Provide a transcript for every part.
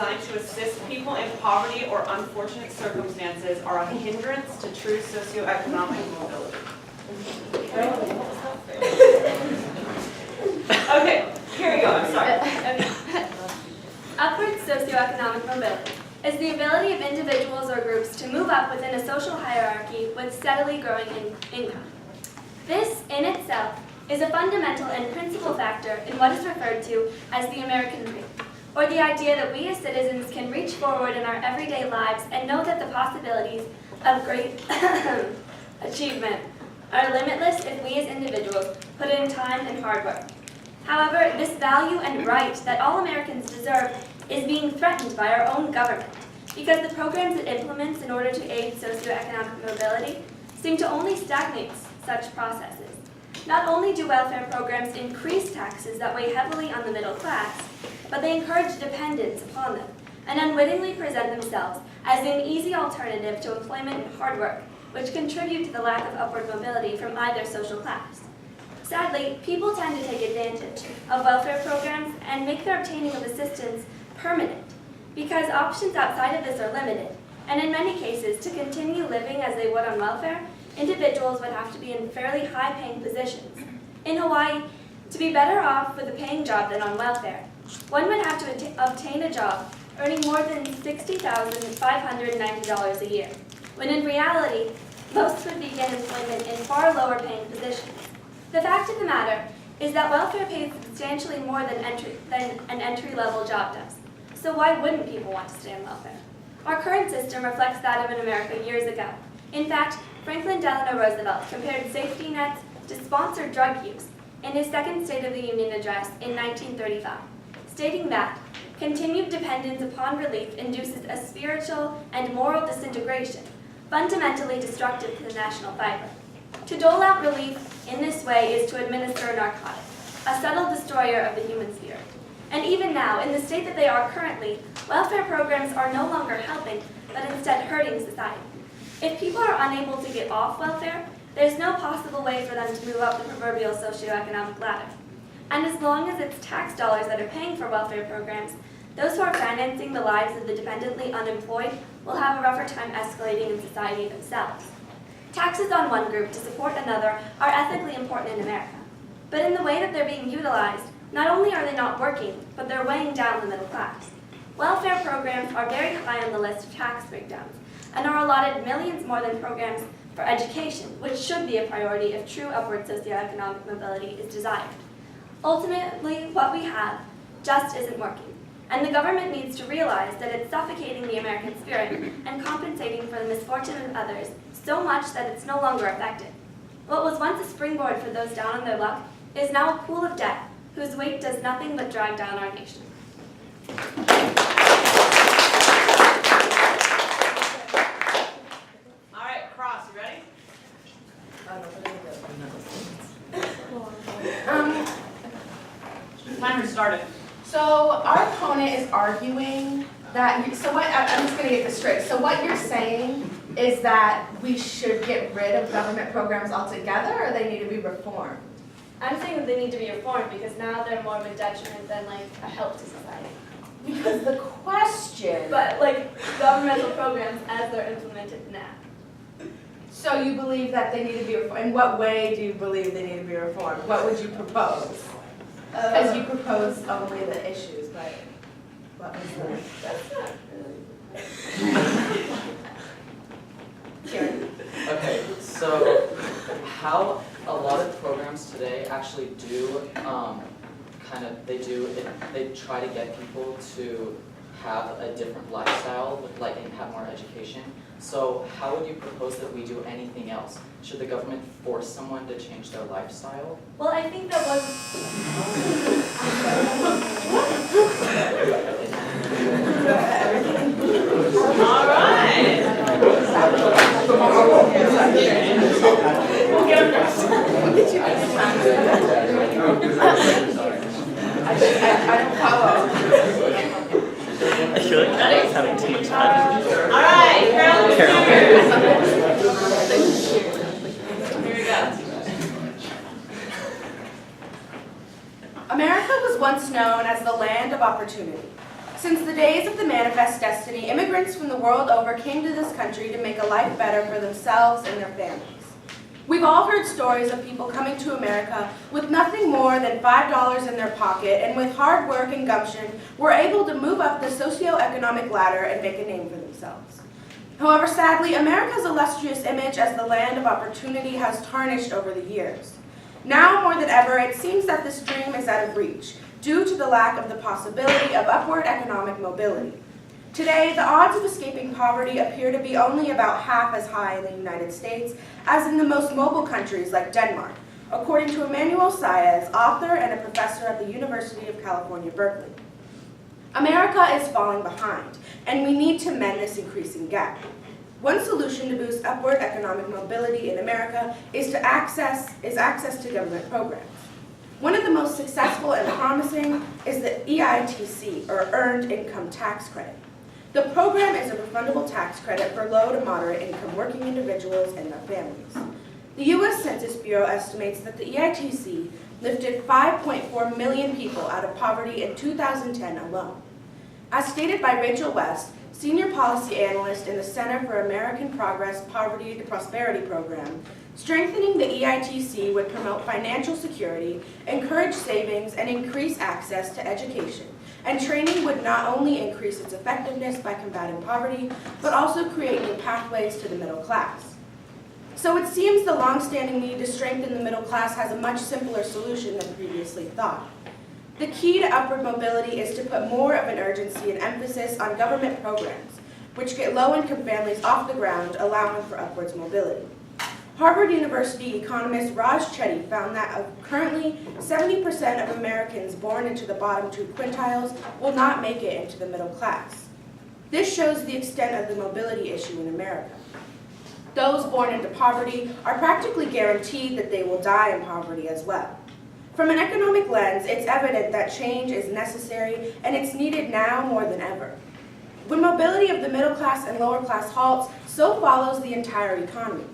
designed to assist people in poverty or unfortunate circumstances are a hindrance to true socioeconomic mobility. Okay, here we go, I'm sorry. Upward socioeconomic mobility is the ability of individuals or groups to move up within a social hierarchy with steadily growing income. This, in itself, is a fundamental and principal factor in what is referred to as the American dream, or the idea that we as citizens can reach forward in our everyday lives and know that the possibilities of great achievement are limitless if we as individuals put in time and hard work. However, this value and right that all Americans deserve is being threatened by our own government because the programs it implements in order to aid socioeconomic mobility seem to only stagnate such processes. Not only do welfare programs increase taxes that weigh heavily on the middle class, but they encourage dependence upon them and unwittingly present themselves as an easy alternative to employment and hard work, which contribute to the lack of upward mobility from either social class. Sadly, people tend to take advantage of welfare programs and make their obtaining of assistance permanent, because options outside of this are limited, and in many cases, to continue living as they would on welfare, individuals would have to be in fairly high-paying positions. In Hawaii, to be better off with a paying job than on welfare, one would have to obtain a job earning more than $60,590 a year, when in reality, most would begin employment in far lower-paying positions. The fact of the matter is that welfare pays substantially more than an entry-level job does. So why wouldn't people want to stay on welfare? Our current system reflects that of an America years ago. In fact, Franklin Delano Roosevelt compared safety nets to sponsored drug use in his second State of the Union address in 1935, stating that continued dependence upon relief induces a spiritual and moral disintegration, fundamentally destructive to the national fiber. To dole out relief in this way is to administer a narcotic, a subtle destroyer of the human spirit. And even now, in the state that they are currently, welfare programs are no longer helping, but instead hurting society. If people are unable to get off welfare, there's no possible way for them to move up the proverbial socioeconomic ladder. And as long as it's tax dollars that are paying for welfare programs, those who are financing the lives of the dependently unemployed will have a rougher time escalating in society themselves. Taxes on one group to support another are ethically important in America. But in the way that they're being utilized, not only are they not working, but they're weighing down the middle class. Welfare programs are very high on the list of tax breakdowns and are allotted millions more than programs for education, which should be a priority if true upward socioeconomic mobility is desired. Ultimately, what we have just isn't working, and the government needs to realize that it's suffocating the American spirit and compensating for the misfortune of others so much that it's no longer effective. What was once a springboard for those down on their luck is now a pool of debt whose weight does nothing but drag down our nation. All right, Cross, you ready? Timer started. So our opponent is arguing that, I'm just going to get this straight. So what you're saying is that we should get rid of government programs altogether, or they need to be reformed? I'm saying that they need to be reformed because now they're more of a detriment than like a help to society. Because the question... But like governmental programs as they're implemented now. So you believe that they need to be reformed. In what way do you believe they need to be reformed? What would you propose? Because you propose only the issues, but what was the... That's not really... Kieran? Okay, so how a lot of programs today actually do they try to get people to have a different lifestyle, like, and have more education. So how would you propose that we do anything else? Should the government force someone to change their lifestyle? Well, I think that was... All right. We'll get them next. I don't follow. I feel like Adam's having too much fun. All right, Carol. Carol. Here we go. America was once known as the land of opportunity. Since the days of the Manifest Destiny, immigrants from the world over came to this country to make a life better for themselves and their families. We've all heard stories of people coming to America with nothing more than $5 in their pocket, and with hard work and gumption, were able to move up the socioeconomic ladder and make a name for themselves. However, sadly, America's illustrious image as the land of opportunity has tarnished over the years. Now more than ever, it seems that this dream is out of reach, due to the lack of the possibility of upward economic mobility. Today, the odds of escaping poverty appear to be only about half as high in the United States as in the most mobile countries like Denmark, according to Emmanuel Saez, author and a professor at the University of California, Berkeley. America is falling behind, and we need to mend this increasing gap. One solution to boost upward economic mobility in America is access to government programs. One of the most successful and promising is the EITC, or Earned Income Tax Credit. The program is a refundable tax credit for low to moderate income working individuals and their families. The U.S. Census Bureau estimates that the EITC lifted 5.4 million people out of poverty in 2010 alone. As stated by Rachel West, Senior Policy Analyst in the Center for American Progress Poverty to Prosperity Program, strengthening the EITC would promote financial security, encourage savings, and increase access to education. And training would not only increase its effectiveness by combating poverty, but also create new pathways to the middle class. So it seems the long-standing need to strengthen the middle class has a much simpler solution than previously thought. The key to upward mobility is to put more of an urgency and emphasis on government programs, which get low-income families off the ground, allowing for upwards mobility. Harvard University economist Raj Chetty found that currently 70% of Americans born into the bottom 2 quintiles will not make it into the middle class. This shows the extent of the mobility issue in America. Those born into poverty are practically guaranteed that they will die in poverty as well. From an economic lens, it's evident that change is necessary, and it's needed now more than ever. When mobility of the middle class and lower class halts, so follows the entire economy.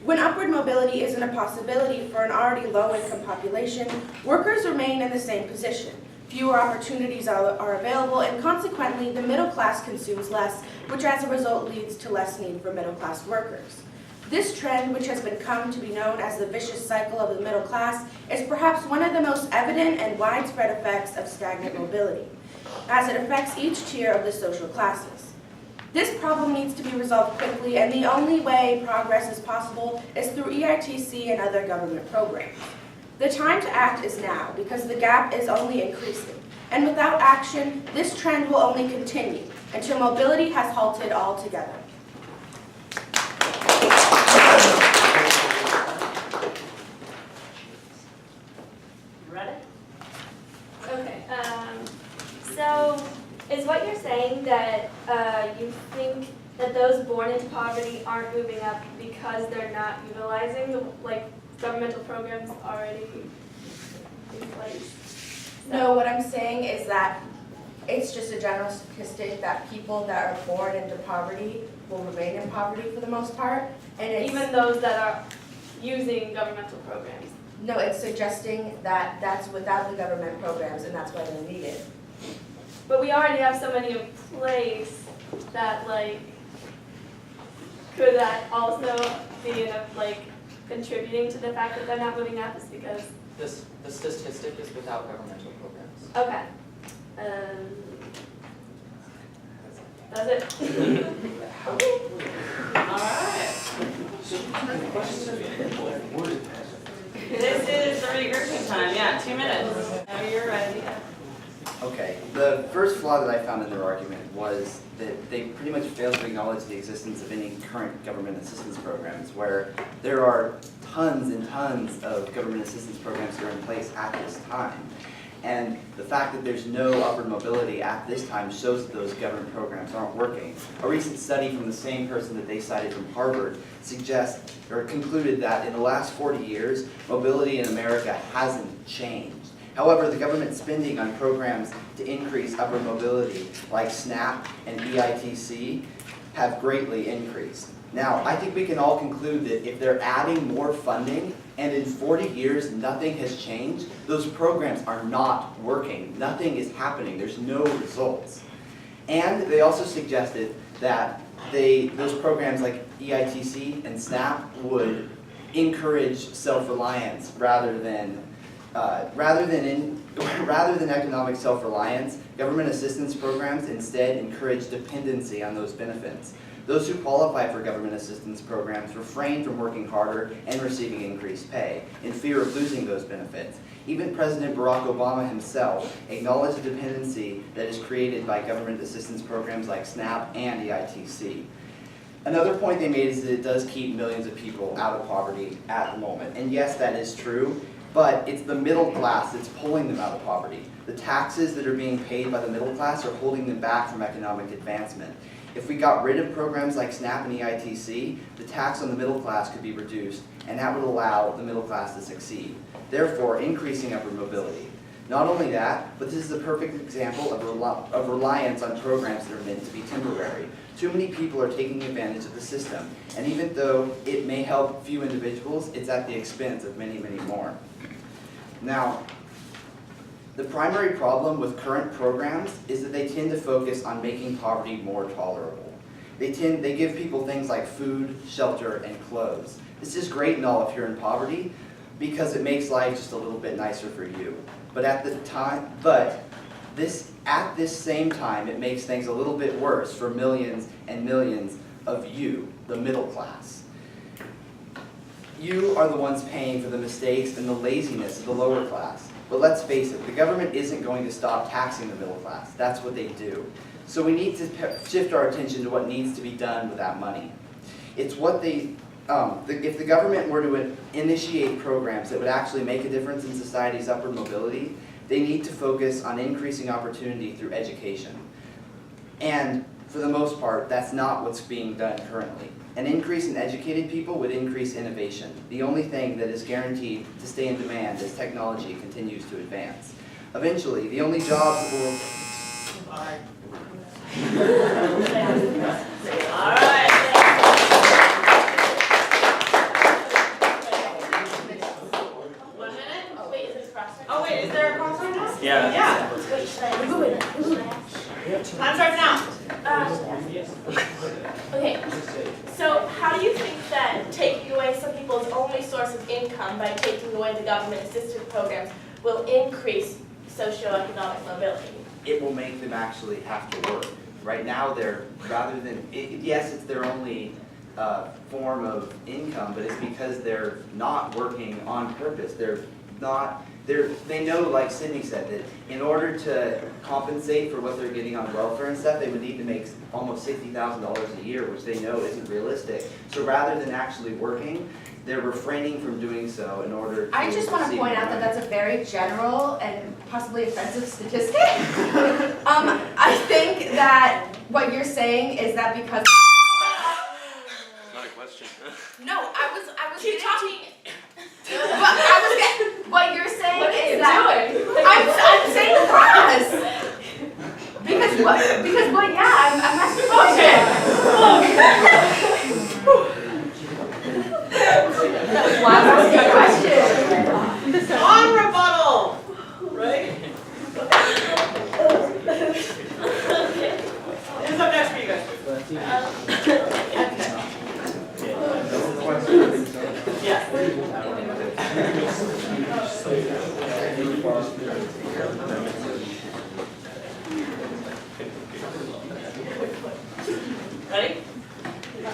When upward mobility isn't a possibility for an already low-income population, workers remain in the same position. Fewer opportunities are available, and consequently, the middle class consumes less, which as a result leads to less need for middle-class workers. This trend, which has come to be known as the vicious cycle of the middle class, is perhaps one of the most evident and widespread effects of stagnant mobility, as it affects each tier of the social classes. This problem needs to be resolved quickly, and the only way progress is possible is through EITC and other government programs. The time to act is now, because the gap is only increasing. And without action, this trend will only continue until mobility has halted altogether. Ready? Okay, so is what you're saying that you think that those born into poverty aren't moving up because they're not utilizing the governmental programs already in place? No, what I'm saying is that it's just a general statistic that people that are born into poverty will remain in poverty for the most part. And it's, Even those that are using governmental programs? no, it's suggesting that that's without the government programs, and that's why they're needed. But we already have so many in place that could that also be contributing to the fact that they're not moving up is because, The statistic is without governmental programs. okay. That's it. All right. This is the regurgitation time, yeah, 2 minutes. Whenever you're ready. Okay, the first flaw that I found in their argument was that they pretty much failed to acknowledge the existence of any current government assistance programs, where there are tons and tons of government assistance programs that are in place at this time. And the fact that there's no upward mobility at this time shows that those government programs aren't working. A recent study from the same person that they cited from Harvard concluded that in the last 40 years, mobility in America hasn't changed. However, the government spending on programs to increase upward mobility, like SNAP and EITC, have greatly increased. Now, I think we can all conclude that if they're adding more funding, and in 40 years nothing has changed, those programs are not working. Nothing is happening. There's no results. And they also suggested that those programs like EITC and SNAP would encourage self-reliance rather than economic self-reliance. Government assistance programs instead encourage dependency on those benefits. Those who qualify for government assistance programs refrain from working harder and receiving increased pay in fear of losing those benefits. Even President Barack Obama himself acknowledged the dependency that is created by government assistance programs like SNAP and EITC. Another point they made is that it does keep millions of people out of poverty at the moment. And yes, that is true, but it's the middle class that's pulling them out of poverty. The taxes that are being paid by the middle class are holding them back from economic advancement. If we got rid of programs like SNAP and EITC, the tax on the middle class could be reduced, and that would allow the middle class to succeed, therefore increasing upward mobility. Not only that, but this is a perfect example of reliance on programs that are meant to be temporary. Too many people are taking advantage of the system, and even though it may help few individuals, it's at the expense of many, many more. Now, the primary problem with current programs is that they tend to focus on making poverty more tolerable. They give people things like food, shelter, and clothes. This is great and all if you're in poverty, because it makes life just a little bit nicer for you. But at this same time, it makes things a little bit worse for millions and millions of you, the middle class. You are the ones paying for the mistakes and the laziness of the lower class. But let's face it, the government isn't going to stop taxing the middle class. That's what they do. So we need to shift our attention to what needs to be done with that money. It's what if the government were to initiate programs that would actually make a difference in society's upward mobility, they need to focus on increasing opportunity through education. And for the most part, that's not what's being done currently. An increase in educated people would increase innovation, the only thing that is guaranteed to stay in demand as technology continues to advance. Eventually, the only jobs that will... All right. Oh wait, is there a crossover now? Yeah. Yeah. Time starts now. Okay, so how do you think that taking away some people's only source of income by taking away the government assistance programs will increase socioeconomic mobility? It will make them actually have to work. Right now, yes, it's their only form of income, but it's because they're not working on purpose. They know, like Sydney said, that in order to compensate for what they're getting on welfare and stuff, they would need to make almost $60,000 a year, which they know isn't realistic. So rather than actually working, they're refraining from doing so in order to... I just want to point out that that's a very general and possibly offensive statistic. I think that what you're saying is that because... Not a question. No, I was Keep talking. What you're saying is that I'm saying the class. Because yeah, I'm asking Why was the question? On rebuttal. Right? Who's up next for you guys? Ready?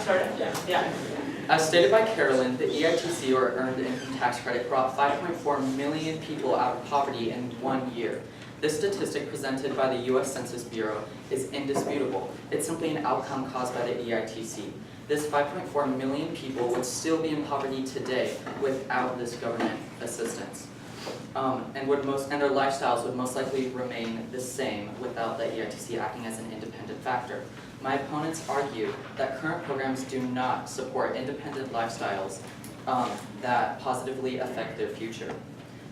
Started? Yeah. As stated by Carolyn, the EITC, or Earned Income Tax Credit, brought 5.4 million people out of poverty in 1 year. This statistic presented by the U.S. Census Bureau is indisputable. It's simply an outcome caused by the EITC. This 5.4 million people would still be in poverty today without this government assistance. And their lifestyles would most likely remain the same without the EITC acting as an independent factor. My opponents argue that current programs do not support independent lifestyles that positively affect their future,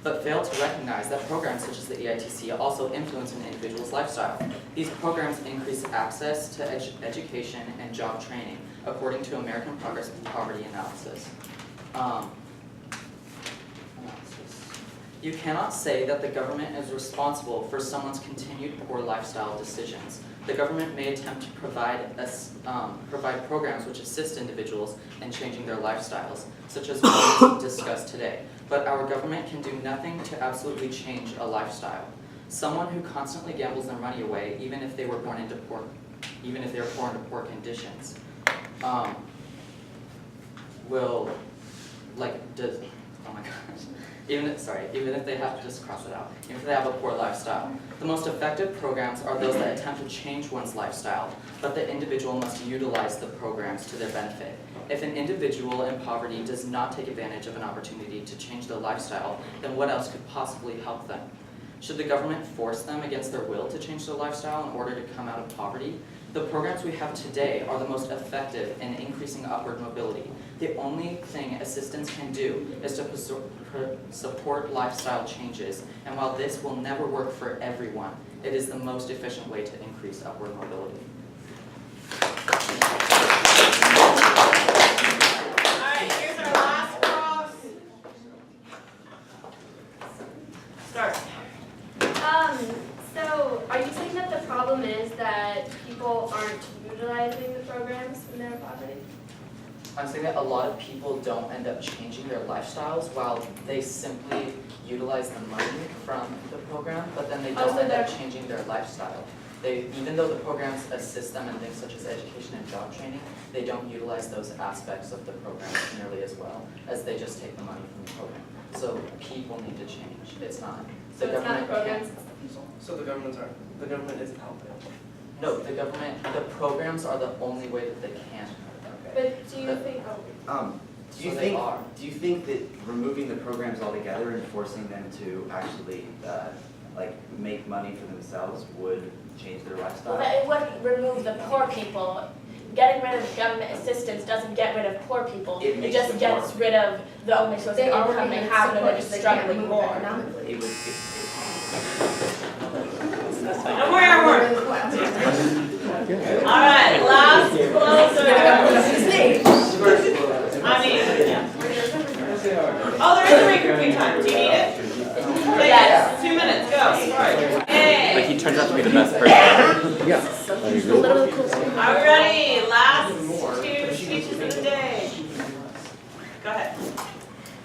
but fail to recognize that programs such as the EITC also influence an individual's lifestyle. These programs increase access to education and job training, according to American Progress Poverty Analysis. You cannot say that the government is responsible for someone's continued poor lifestyle decisions. The government may attempt to provide programs which assist individuals in changing their lifestyles, such as what we discussed today. But our government can do nothing to absolutely change a lifestyle. Someone who constantly gambles their money away, even if they were born into poor conditions, will oh my gosh. Even if they have, just cross it out, even if they have a poor lifestyle. The most effective programs are those that attempt to change one's lifestyle, but the individual must utilize the programs to their benefit. If an individual in poverty does not take advantage of an opportunity to change their lifestyle, then what else could possibly help them? Should the government force them against their will to change their lifestyle in order to come out of poverty? The programs we have today are the most effective in increasing upward mobility. The only thing assistance can do is to support lifestyle changes, and while this will never work for everyone, it is the most efficient way to increase upward mobility. Alright, here's our last cross. Start. So are you saying that the problem is that people aren't utilizing the programs when they're in poverty? I'm saying that a lot of people don't end up changing their lifestyles while they simply utilize the money from the program, but then they don't end up changing their lifestyle. Even though the programs assist them in things such as education and job training, they don't utilize those aspects of the program nearly as well as they just take the money from the program. So people need to change. It's not. So it's not the programs, it's the people. So the government isn't helping. No, the programs are the only way that they can. But do you think, Do you think that removing the programs altogether and forcing them to actually make money for themselves would change their lifestyle? Well, it wouldn't remove the poor people. Getting rid of government assistance doesn't get rid of poor people. It just gets rid of the only source of income they have, and they're just struggling more. It would. No more airborne. Alright, last closer. I mean, yeah. Oh, there is a regrouping time. Do you need it? Yes. 2 minutes, go. Hey. Like he turns out to be the best person. Are we ready? Last 2 speeches of the day. Go ahead.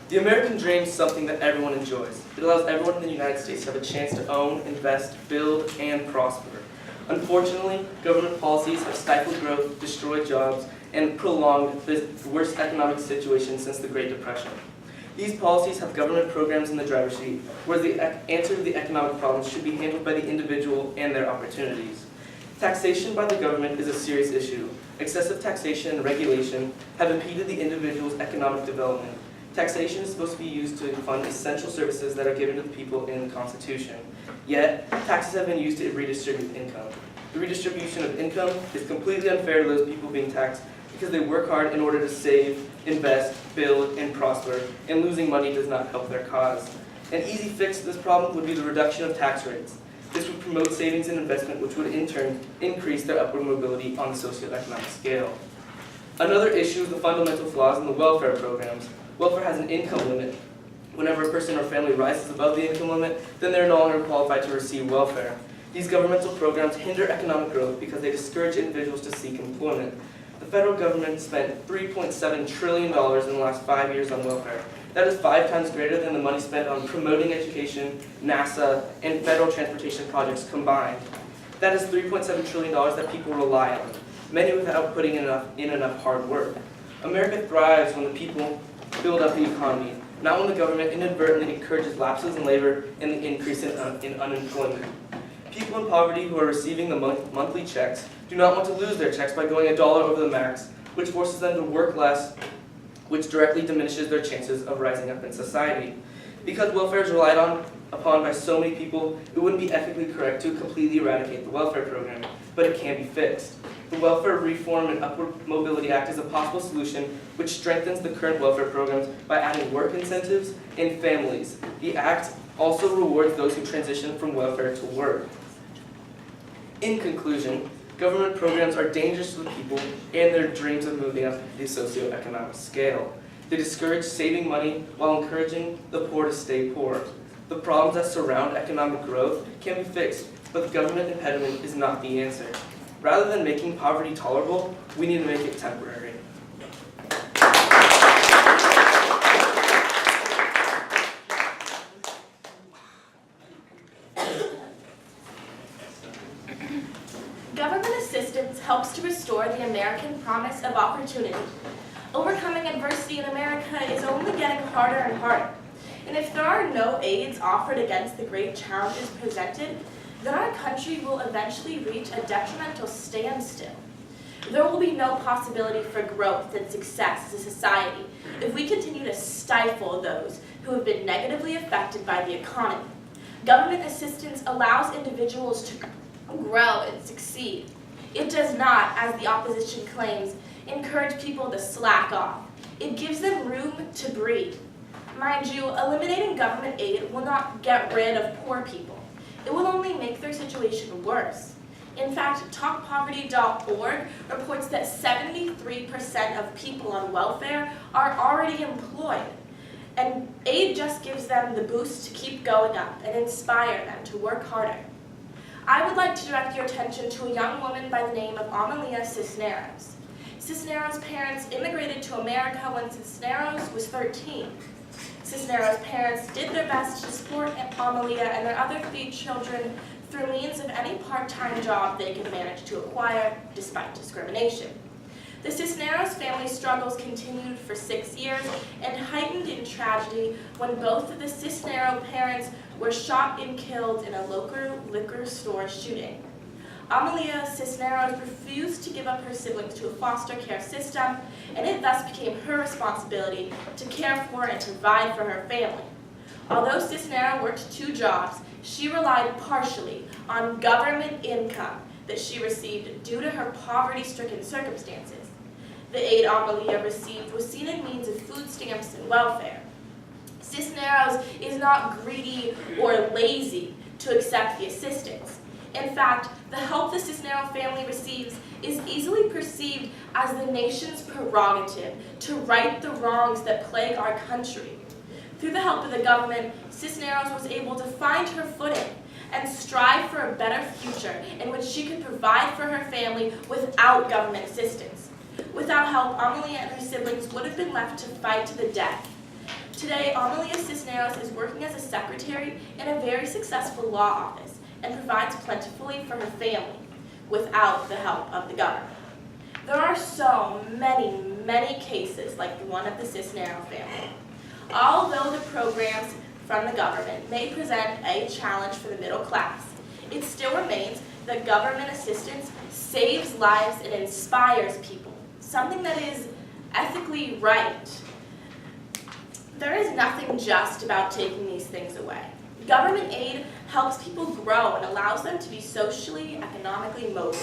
The American dream is something that everyone enjoys. It allows everyone in the United States to have a chance to own, invest, build, and prosper. Unfortunately, government policies have stifled growth, destroyed jobs, and prolonged the worst economic situation since the Great Depression. These policies have government programs in the driver's seat, where the answer to the economic problems should be handled by the individual and their opportunities. Taxation by the government is a serious issue. Excessive taxation and regulation have impeded the individual's economic development. Taxation is supposed to be used to fund essential services that are given to the people in the Constitution. Yet, taxes have been used to redistribute income. The redistribution of income is completely unfair to those people being taxed because they work hard in order to save, invest, build, and prosper, and losing money does not help their cause. An easy fix to this problem would be the reduction of tax rates. This would promote savings and investment, which would in turn increase their upward mobility on the socioeconomic scale. Another issue is the fundamental flaws in the welfare programs. Welfare has an income limit. Whenever a person or family rises above the income limit, then they're no longer qualified to receive welfare. These governmental programs hinder economic growth because they discourage individuals to seek employment. The federal government spent $3.7 trillion in the last 5 years on welfare. That is 5 times greater than the money spent on promoting education, NASA, and federal transportation projects combined. That is $3.7 trillion that people rely on, many without putting in enough hard work. America thrives when the people build up the economy, not when the government inadvertently encourages lapses in labor and the increase in unemployment. People in poverty who are receiving the monthly checks do not want to lose their checks by going $1 over the max, which forces them to work less, which directly diminishes their chances of rising up in society. Because welfare is relied upon by so many people, it wouldn't be ethically correct to completely eradicate the welfare program, but it can be fixed. The Welfare Reform and Upward Mobility Act is a possible solution which strengthens the current welfare programs by adding work incentives and families. The act also rewards those who transition from welfare to work. In conclusion, government programs are dangerous to the people and their dreams of moving up the socioeconomic scale. They discourage saving money while encouraging the poor to stay poor. The problems that surround economic growth can be fixed, but the government impediment is not the answer. Rather than making poverty tolerable, we need to make it temporary. Government assistance helps to restore the American promise of opportunity. Overcoming adversity in America is only getting harder and harder. And if there are no aids offered against the great challenges presented, then our country will eventually reach a detrimental standstill. There will be no possibility for growth and success as a society if we continue to stifle those who have been negatively affected by the economy. Government assistance allows individuals to grow and succeed. It does not, as the opposition claims, encourage people to slack off. It gives them room to breathe. Mind you, eliminating government aid will not get rid of poor people. It will only make their situation worse. In fact, TalkPoverty.org reports that 73% of people on welfare are already employed, and aid just gives them the boost to keep going up and inspire them to work harder. I would like to direct your attention to a young woman by the name of Amalia Cisneros. Cisneros' parents immigrated to America when Cisneros was 13. Cisneros' parents did their best to support Amalia and their other 3 children through means of any part-time job they could manage to acquire, despite discrimination. The Cisneros family struggles continued for 6 years and heightened in tragedy when both of the Cisneros parents were shot and killed in a local liquor store shooting. Amalia Cisneros refused to give up her siblings to a foster care system, and it thus became her responsibility to care for and provide for her family. Although Cisneros worked 2 jobs, she relied partially on government income that she received due to her poverty-stricken circumstances. The aid Amalia received was seen in means of food stamps and welfare. Cisneros is not greedy or lazy to accept the assistance. In fact, the help the Cisneros family receives is easily perceived as the nation's prerogative to right the wrongs that plague our country. Through the help of the government, Cisneros was able to find her footing and strive for a better future in which she could provide for her family without government assistance. Without help, Amalia and her siblings would have been left to fight to the death. Today, Amalia Cisneros is working as a secretary in a very successful law office and provides plentifully for her family without the help of the government. There are so many cases like the one of the Cisneros family. Although the programs from the government may present a challenge for the middle class, it still remains that government assistance saves lives and inspires people, something that is ethically right. There is nothing just about taking these things away. Government aid helps people grow and allows them to be socially, economically mobile.